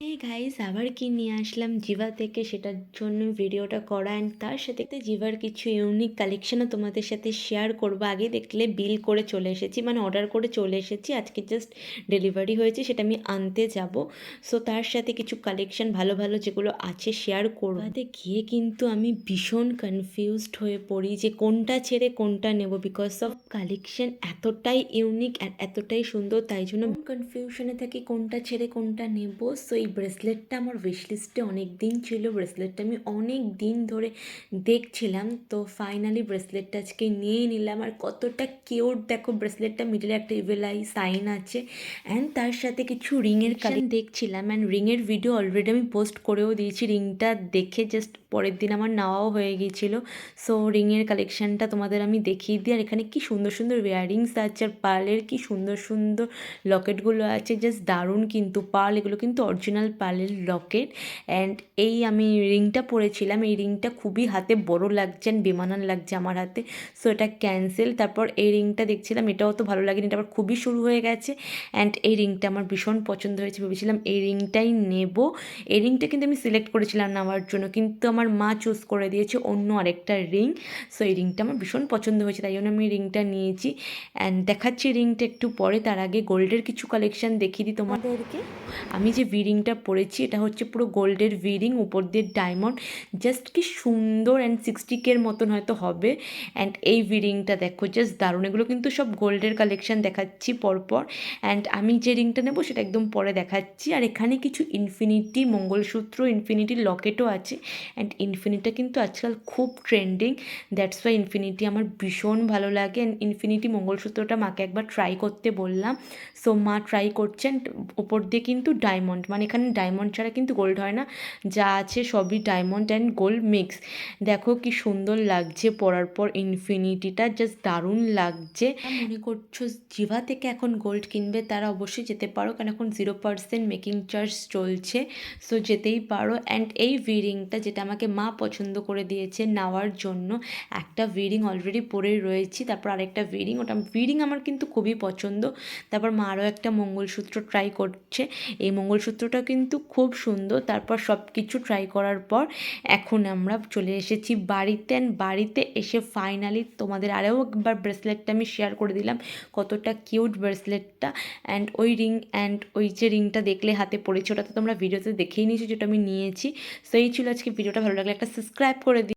এই গাইস আবার কি নিয়ে আসলাম জিভা থেকে, সেটার জন্য ভিডিওটা করা অ্যান্ড তার সাথে জিভার কিছু ইউনিক কালেকশনও তোমাদের সাথে শেয়ার করবো। আগে দেখলে বিল করে চলে এসেছি, মানে অর্ডার করে চলে এসেছি, আজকে জাস্ট ডেলিভারি হয়েছে, সেটা আমি আনতে যাব। সো তার সাথে কিছু কালেকশন ভালো ভালো যেগুলো আছে শেয়ার করবো। তাতে গিয়ে কিন্তু আমি ভীষণ কনফিউজড হয়ে পড়ি যে কোনটা ছেড়ে কোনটা নেব, বিকজ অফ কালেকশন এতটাই ইউনিক অ্যান্ড এতটাই সুন্দর, তাই জন্য কনফিউশনে থাকি কোনটা ছেড়ে কোনটা নেব। সো এই ব্রেসলেটটা আমার উইশলিস্টে অনেক দিন ছিল, ব্রেসলেটটা আমি অনেক দিন ধরে দেখছিলাম, তো ফাইনালি ব্রেসলেটটা আজকে নিয়ে নিলাম। আর কতটা কিউট দেখো, ব্রেসলেটটা মিডলে একটা ইভিল আই সাইন আছে অ্যান্ড তার সাথে কিছু রিংয়ের কালেকশন দেখছিলাম অ্যান্ড রিংয়ের ভিডিও অলরেডি আমি পোস্ট করেও দিয়েছি। রিংটা দেখে জাস্ট পরের দিন আমার নেওয়াও হয়ে গিয়েছিলো। সো রিংয়ের কালেকশানটা তোমাদের আমি দেখিয়ে দিই। আর এখানে কি সুন্দর সুন্দর ইয়াররিংস আছে, আর পার্লের কি সুন্দর সুন্দর লকেটগুলো আছে, জাস্ট দারুণ। কিন্তু পার্ল, এগুলো কিন্তু অরিজিনাল পার্লের লকেট। অ্যান্ড এই আমি রিংটা পরেছিলাম, এই রিংটা খুবই হাতে বড় লাগছে অ্যান্ড বেমানান লাগছে আমার হাতে, সো এটা ক্যান্সেল। তারপর এই রিংটা দেখছিলাম, এটাও তো ভালো লাগেনি, এটা আবার খুবই শুরু হয়ে গেছে। অ্যান্ড এই রিংটা আমার ভীষণ পছন্দ হয়েছে, ভেবেছিলাম এই রিংটাই নেব। এই রিংটা কিন্তু আমি সিলেক্ট করেছিলাম নেওয়ার জন্য, কিন্তু আমার মা চুজ করে দিয়েছে অন্য আরেকটা রিং। সো এই রিংটা আমার ভীষণ পছন্দ হয়েছে, তাই জন্য আমি রিংটা নিয়েছি। অ্যান্ড দেখাচ্ছি রিংটা একটু পরে, তার আগে গোল্ডের কিছু কালেকশান দেখিয়ে দিই তোমাদেরকে। আমি যে ভি রিংটা পরেছি এটা হচ্ছে পুরো গোল্ডের ভি রিং, উপর দিয়ে ডায়মন্ড, জাস্ট কি সুন্দর। অ্যান্ড 60K মতন হয়তো হবে। অ্যান্ড এই ভি রিংটা দেখো, জাস্ট দারুণ। এগুলো কিন্তু সব গোল্ডের কালেকশান দেখাচ্ছি পরপর। অ্যান্ড আমি যে রিংটা নেবো সেটা একদম পরে দেখাচ্ছি। আর এখানে কিছু ইনফিনিটি মঙ্গলসূত্র, ইনফিনিটির লকেটও আছে। অ্যান্ড ইনফিনিটিটা কিন্তু আজকাল খুব ট্রেন্ডিং, দ্যাটস ওয়াই ইনফিনিটি আমার ভীষণ ভালো লাগে। অ্যান্ড ইনফিনিটি মঙ্গলসূত্রটা মাকে একবার ট্রাই করতে বললাম, সো মা ট্রাই করছেন। ওপর দিয়ে কিন্তু ডায়মন্ড, মানে এখানে ডায়মন্ড ছাড়া কিন্তু গোল্ড হয় না, যা আছে সবই ডায়মন্ড অ্যান্ড গোল্ড মিক্স। দেখো কি সুন্দর লাগছে পরার পর ইনফিনিটিটা, জাস্ট দারুণ লাগছে। মনে করছো জিভা থেকে এখন গোল্ড কিনবে, তারা অবশ্যই যেতে পারো, কারণ এখন 0% মেকিং চার্জ চলছে, সো যেতেই পারো। অ্যান্ড এই ভি রিংটা যেটা আমাকে মা পছন্দ করে দিয়েছে নেওয়ার জন্য, একটা ভি রিং অলরেডি পরেই রয়েছি, তারপর আরেকটা ভি রিং, ওটা ভি রিং আমার কিন্তু খুবই পছন্দ। তারপর মা আরও একটা মঙ্গলসূত্র ট্রাই করছে, এই মঙ্গলসূত্রটা কিন্তু খুব সুন্দর। তারপর সব কিছু ট্রাই করার পর এখন আমরা চলে এসেছি বাড়িতে। অ্যান্ড বাড়িতে এসে ফাইনালি তোমাদের আরও একবার ব্রেসলেটটা আমি শেয়ার করে দিলাম, কতটা কিউট ব্রেসলেটটা। অ্যান্ড ওই রিং, অ্যান্ড ওই যে রিংটা দেখলে হাতে পড়েছে, ওটা তো তোমরা ভিডিওতে দেখেই নিয়েছো যেটা আমি নিয়েছি। সো এই ছিল আজকে ভিডিওটা, ভালো লাগলে একটা সাবস্ক্রাইব করে দিই।